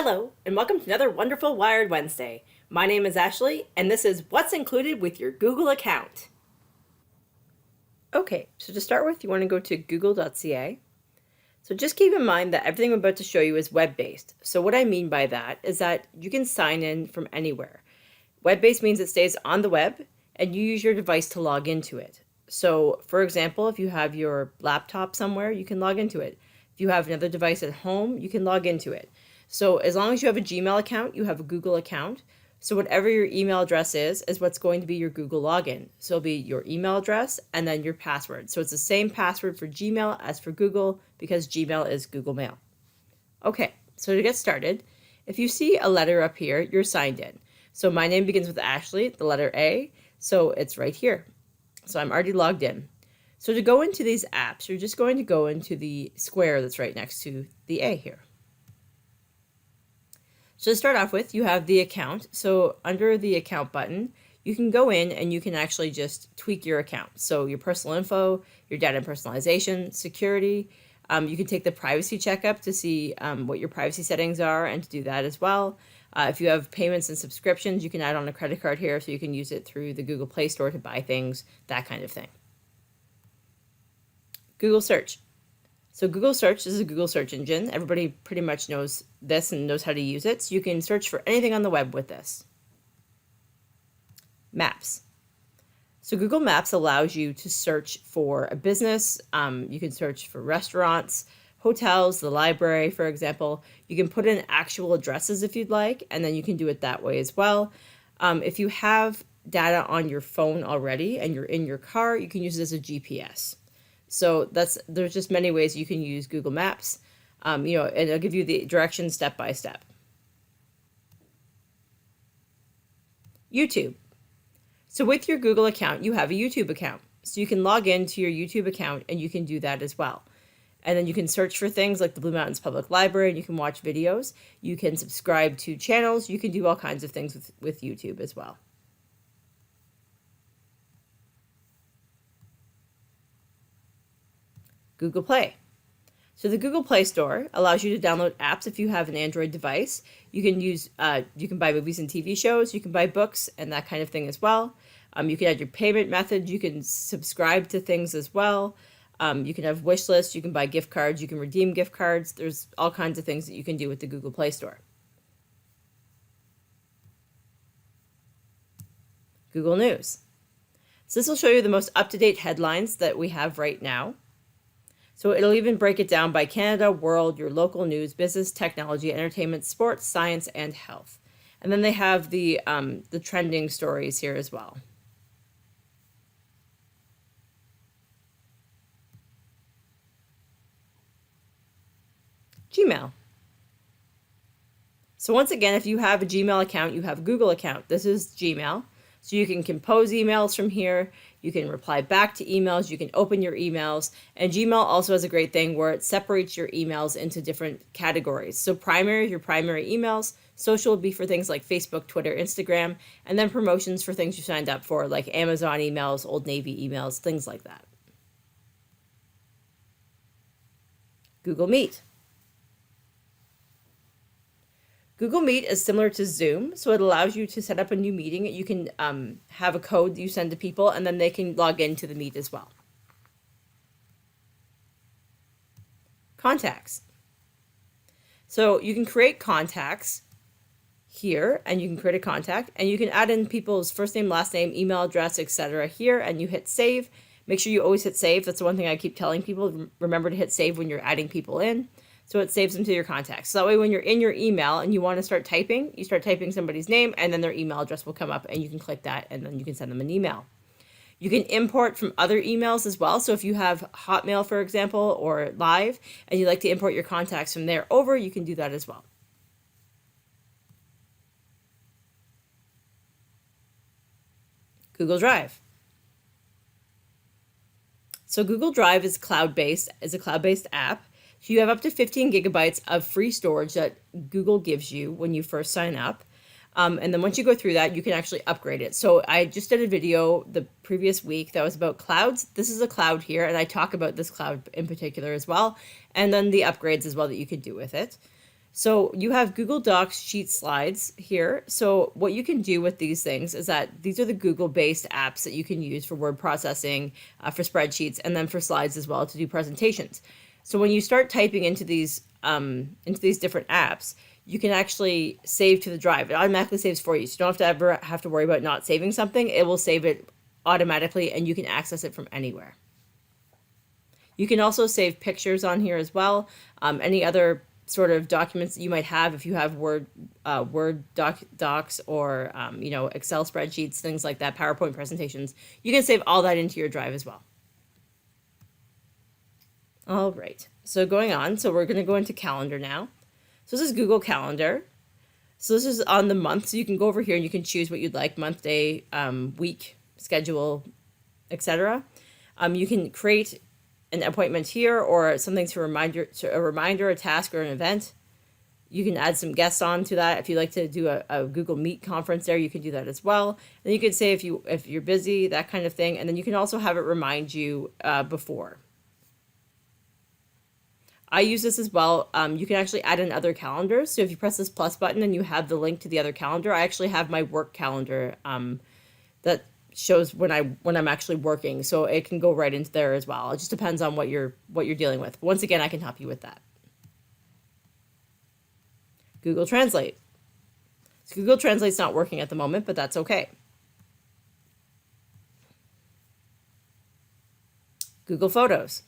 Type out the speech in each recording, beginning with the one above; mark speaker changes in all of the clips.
Speaker 1: Hello, and welcome to another wonderful Wired Wednesday. My name is Ashley, and this is What's Included with Your Google Account. Okay, so to start with, you want to go to google.ca. So just keep in mind that everything I'm about to show you is web-based. So what I mean by that is that you can sign in from anywhere. Web-based means it stays on the web, and you use your device to log into it. So, for example, if you have your laptop somewhere, you can log into it. If you have another device at home, you can log into it. So as long as you have a Gmail account, you have a Google account. So whatever your email address is what's going to be your Google login. So it'll be your email address and then your password. So it's the same password for Gmail as for Google because Gmail is Google Mail. Okay, so to get started, if you see a letter up here, you're signed in. So my name begins with Ashley, the letter A, so it's right here. So I'm already logged in. So to go into these apps, you're just going to go into the square that's right next to the A here. So to start off with, you have the account. So under the account button, you can go in and you can actually just tweak your account. So your personal info, your data and personalization, security. You can take the privacy checkup to see what your privacy settings are and to do that as well. If you have payments and subscriptions, you can add on a credit card here so you can use it through the Google Play Store to buy things, that kind of thing. Google Search. So Google Search is a Google search engine. Everybody pretty much knows this and knows how to use it. So you can search for anything on the web with this. Maps. So Google Maps allows you to search for a business. You can search for restaurants, hotels, the library, for example. You can put in actual addresses if you'd like, and then you can do it that way as well. If you have data on your phone already and you're in your car, you can use it as a GPS. So there's just many ways you can use Google Maps, and it'll give you the directions step by step. YouTube. So with your Google account, you have a YouTube account. So you can log into your YouTube account and you can do that as well. And then you can search for things like the Blue Mountains Public Library and you can watch videos. You can subscribe to channels. You can do all kinds of things with YouTube as well. Google Play. So the Google Play Store allows you to download apps if you have an Android device. You can buy movies and TV shows, you can buy books and that kind of thing as well. You can add your payment method, you can subscribe to things as well. You can have wish lists, you can buy gift cards, you can redeem gift cards. There's all kinds of things that you can do with the Google Play Store. Google News. So this will show you the most up-to-date headlines that we have right now. So it'll even break it down by Canada, world, your local news, business, technology, entertainment, sports, science, and health. And then they have the trending stories here as well. Gmail. So once again, if you have a Gmail account, you have a Google account. This is Gmail. So you can compose emails from here, you can reply back to emails, you can open your emails, and Gmail also has a great thing where it separates your emails into different categories. So primary, your primary emails, social would be for things like Facebook, Twitter, Instagram, and then promotions for things you signed up for, like Amazon emails, Old Navy emails, things like that. Google Meet. Google Meet is similar to Zoom, so it allows you to set up a new meeting. You can have a code that you send to people, and then they can log into the Meet as well. Contacts. So you can create contacts here, and you can create a contact, and you can add in people's first name, last name, email address, etc. here, and you hit save. Make sure you always hit save. That's the one thing I keep telling people. Remember to hit save when you're adding people in. So it saves them to your contacts. So that way when you're in your email and you want to start typing, you start typing somebody's name and then their email address will come up and you can click that and then you can send them an email. You can import from other emails as well. So if you have Hotmail, for example, or Live, and you'd like to import your contacts from there over, you can do that as well. Google Drive. So Google Drive is a cloud-based app. So you have up to 15 gigabytes of free storage that Google gives you when you first sign up. And then once you go through that, you can actually upgrade it. So I just did a video the previous week that was about clouds. This is a cloud here, and I talk about this cloud in particular as well. And then the upgrades as well that you can do with it. So you have Google Docs sheet slides here. So what you can do with these things is that these are the Google-based apps that you can use for word processing, for spreadsheets, and then for slides as well to do presentations. So when you start typing into these different apps, you can actually save to the drive. It automatically saves for you. So you don't have to worry about not saving something. It will save it automatically, and you can access it from anywhere. You can also save pictures on here as well. Any other sort of documents that you might have, if you have Word docs or Excel spreadsheets, things like that, PowerPoint presentations, you can save all that into your drive as well. All right, so going on, so we're going to go into Calendar now. So this is Google Calendar. So this is on the month, so you can go over here and you can choose what you'd like: month, day, week, schedule, etc. You can create an appointment here or something to a reminder, a task, or an event. You can add some guests on to that. If you like to do a Google Meet conference there, you can do that as well. And you can say if you're busy, that kind of thing. And then you can also have it remind you before. I use this as well. You can actually add in other calendars. So if you press this plus button and you have the link to the other calendar, I actually have my work calendar that shows when I'm actually working, so it can go right into there as well. It just depends on what you're dealing with. Once again, I can help you with that. Google Translate. So Google Translate's not working at the moment, but that's okay. Google Photos.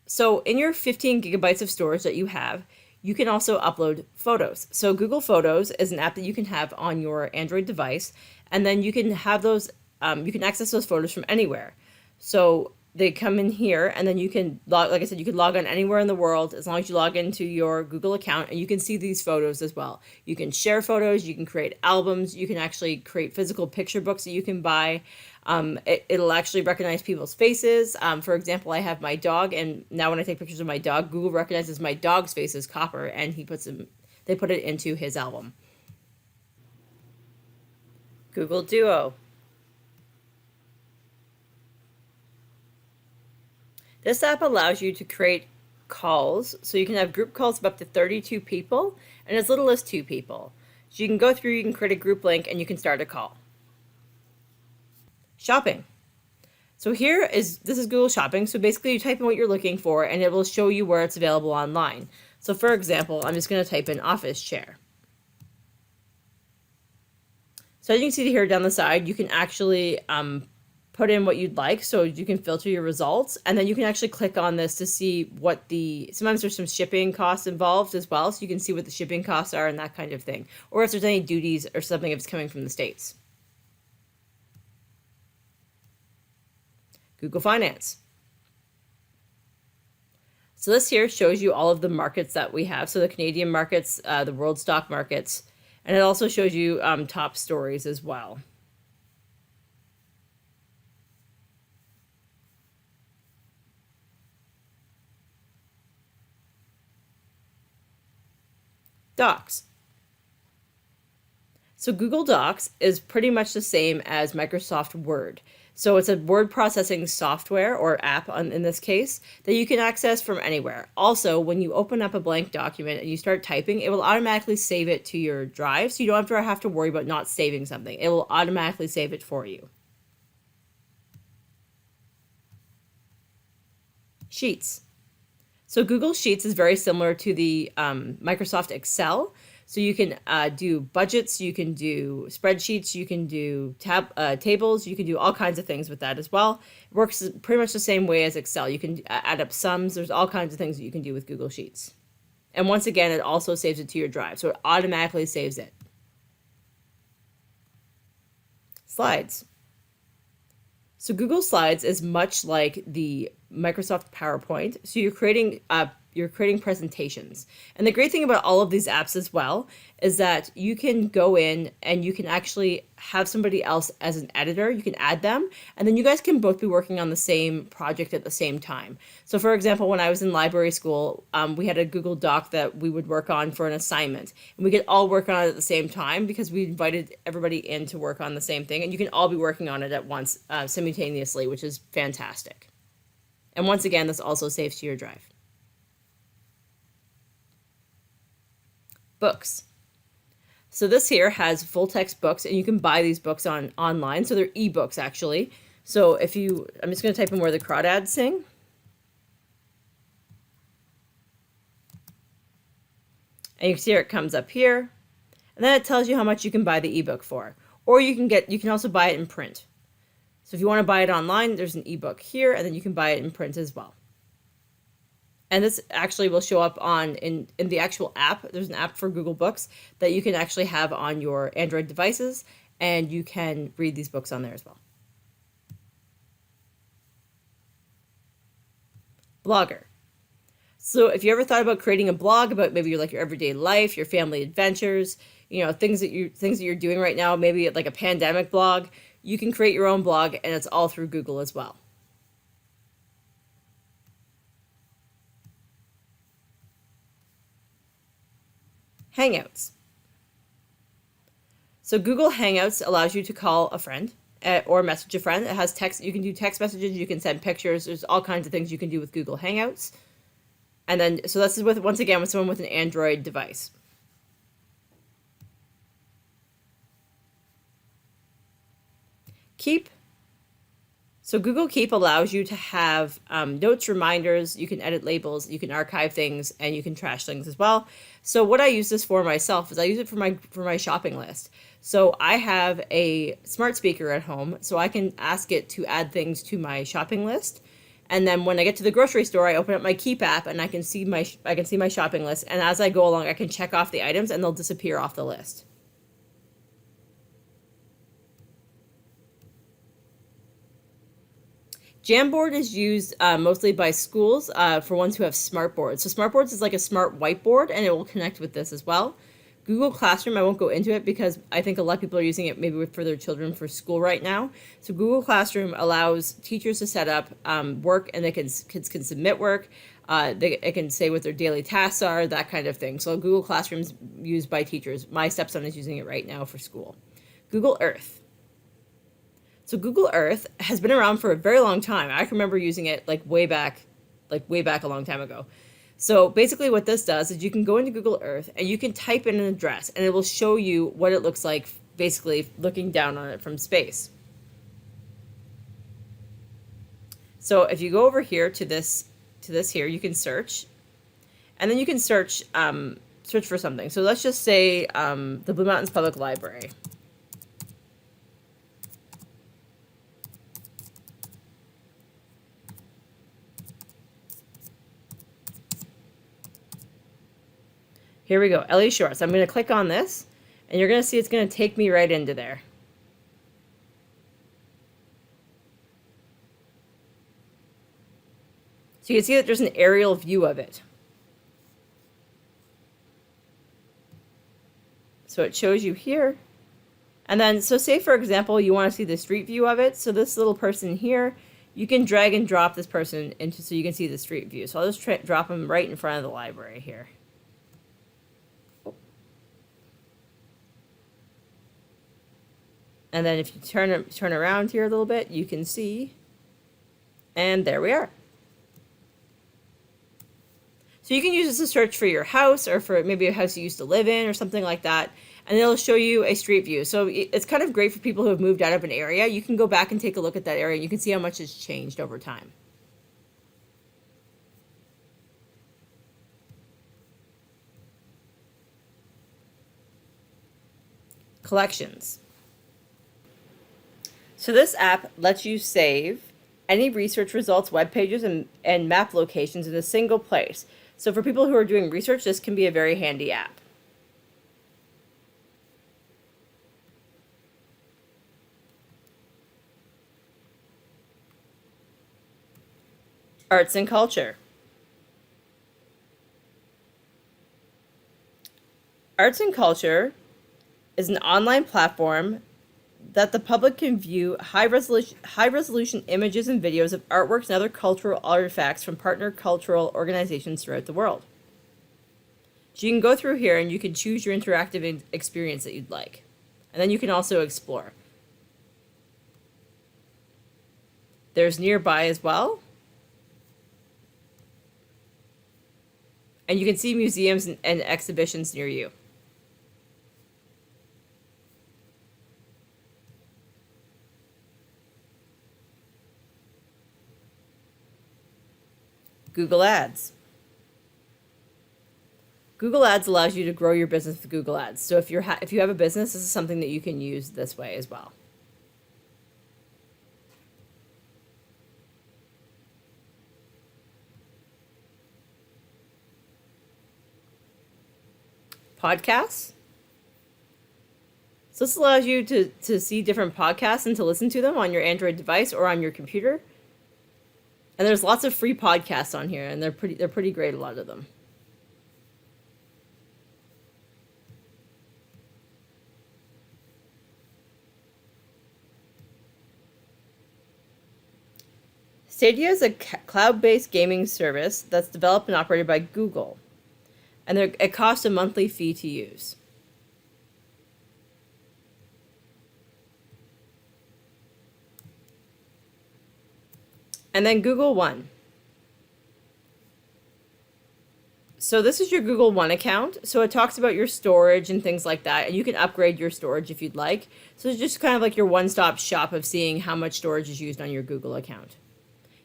Speaker 1: So in your 15 gigabytes of storage that you have, you can also upload photos. So Google Photos is an app that you can have on your Android device, and then you can have those, you can access those photos from anywhere. So they come in here, and then you can like I said, you can log on anywhere in the world as long as you log into your Google account, and you can see these photos as well. You can share photos, you can create albums, you can actually create physical picture books that you can buy. It'll actually recognize people's faces. For example, I have my dog, and now when I take pictures of my dog, Google recognizes my dog's face as Copper, and they put it into his album. Google Duo. This app allows you to create calls, so you can have group calls of up to 32 people and as little as 2 people. So you can go through, you can create a group link, and you can start a call. Shopping. So this is Google Shopping. So basically you type in what you're looking for and it will show you where it's available online. So for example, I'm just going to type in office chair. So as you can see here down the side, you can actually put in what you'd like. So you can filter your results, and then you can actually click on this to see sometimes there's some shipping costs involved as well. So you can see what the shipping costs are and that kind of thing. Or if there's any duties or something if it's coming from the States. Google Finance. So this here shows you all of the markets that we have. So the Canadian markets, the world stock markets, and it also shows you top stories as well. Docs. So Google Docs is pretty much the same as Microsoft Word. So it's a word processing software or app in this case that you can access from anywhere. Also, when you open up a blank document and you start typing, it will automatically save it to your drive, so you don't have to worry about not saving something. It will automatically save it for you. Sheets. So Google Sheets is very similar to the Microsoft Excel. So you can do budgets, you can do spreadsheets, you can do tables, you can do all kinds of things with that as well. It works pretty much the same way as Excel. You can add up sums. There's all kinds of things that you can do with Google Sheets. And once again, it also saves it to your drive. So it automatically saves it. Slides. So Google Slides is much like the Microsoft PowerPoint. So you're creating presentations. And the great thing about all of these apps as well is that you can go in and you can actually have somebody else as an editor. You can add them, and then you guys can both be working on the same project at the same time. So for example, when I was in library school, we had a Google Doc that we would work on for an assignment, and we could all work on it at the same time because we invited everybody in to work on the same thing, and you can all be working on it at once simultaneously, which is fantastic. And once again, this also saves to your drive. Books. So this here has full text books, and you can buy these books online. So they're ebooks actually. So if you, I'm just going to type in where the crawdads sing. And you can see here it comes up here. And then it tells you how much you can buy the ebook for. Or you can also buy it in print. So if you want to buy it online, there's an ebook here, and then you can buy it in print as well. And this actually will show up in the actual app. There's an app for Google Books that you can actually have on your Android devices, and you can read these books on there as well. Blogger. So if you ever thought about creating a blog about maybe your everyday life, your family adventures, things that you're doing right now, maybe like a pandemic blog, you can create your own blog, and it's all through Google as well. Hangouts. So Google Hangouts allows you to call a friend or message a friend. It has text. You can do text messages. You can send pictures. There's all kinds of things you can do with Google Hangouts. And then, so this is once again with someone with an Android device. Keep. So Google Keep allows you to have notes, reminders, you can edit labels, you can archive things, and you can trash things as well. So what I use this for myself is I use it for my shopping list. So I have a smart speaker at home, so I can ask it to add things to my shopping list. And then when I get to the grocery store, I open up my Keep app and I can see my shopping list. And as I go along, I can check off the items and they'll disappear off the list. Jamboard is used mostly by schools for ones who have smart boards. So smart boards is like a smart whiteboard, and it will connect with this as well. Google Classroom, I won't go into it because I think a lot of people are using it maybe for their children for school right now. So Google Classroom allows teachers to set up work, and kids can submit work. It can say what their daily tasks are, that kind of thing. So Google Classroom is used by teachers. My stepson is using it right now for school. Google Earth. So Google Earth has been around for a very long time. I can remember using it way back a long time ago. So basically what this does is you can go into Google Earth and you can type in an address, and it will show you what it looks like, basically looking down on it from space. So if you go over here to this here, you can search, and then you can search for something. So let's just say the Blue Mountains Public Library. Here we go, Ellie Shore. So I'm going to click on this, and you're going to see it's going to take me right into there. So you can see that there's an aerial view of it. So it shows you here. And then, so say for example, you want to see the street view of it. So this little person here, you can drag and drop this person into so you can see the street view. So I'll just drop them right in front of the library here. And then if you turn around here a little bit, you can see, and there we are. So you can use this to search for your house, or for maybe a house you used to live in or something like that, and it'll show you a street view. So it's kind of great for people who have moved out of an area. You can go back and take a look at that area, and you can see how much has changed over time. Collections. So this app lets you save any research results, web pages, and map locations in a single place. So for people who are doing research, this can be a very handy app. Arts and culture. Arts and culture is an online platform that the public can view high resolution images and videos of artworks and other cultural artifacts from partner cultural organizations throughout the world. So you can go through here and you can choose your interactive experience that you'd like. And then you can also explore. There's nearby as well. And you can see museums and exhibitions near you. Google Ads. Google Ads allows you to grow your business with Google Ads. So if if you have a business, this is something that you can use this way as well. Podcasts. So this allows you to see different podcasts and to listen to them on your Android device or on your computer. And there's lots of free podcasts on here, and they're pretty great, a lot of them. Stadia is a cloud-based gaming service that's developed and operated by Google, and it costs a monthly fee to use. And then Google One. So this is your Google One account. So it talks about your storage and things like that, and you can upgrade your storage if you'd like. So it's just kind of like your one-stop shop of seeing how much storage is used on your Google account.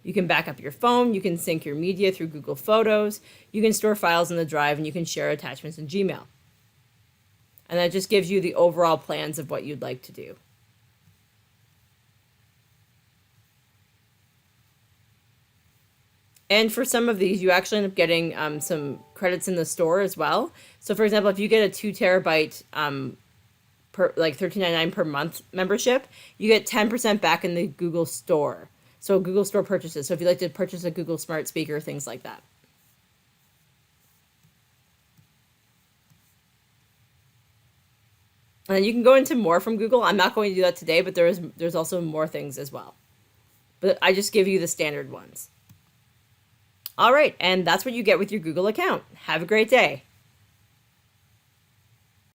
Speaker 1: You can back up your phone, you can sync your media through Google Photos, you can store files in the drive, and you can share attachments in Gmail. And that just gives you the overall plans of what you'd like to do. And for some of these, you actually end up getting some credits in the store as well. So for example, if you get a 2 terabyte per like $13.99 per month membership, you get 10% back in the Google Store. So Google Store purchases. So if you'd like to purchase a Google Smart Speaker, things like that. And then you can go into more from Google. I'm not going to do that today, but there's also more things as well. But I just give you the standard ones. All right, and that's what you get with your Google account. Have a great day.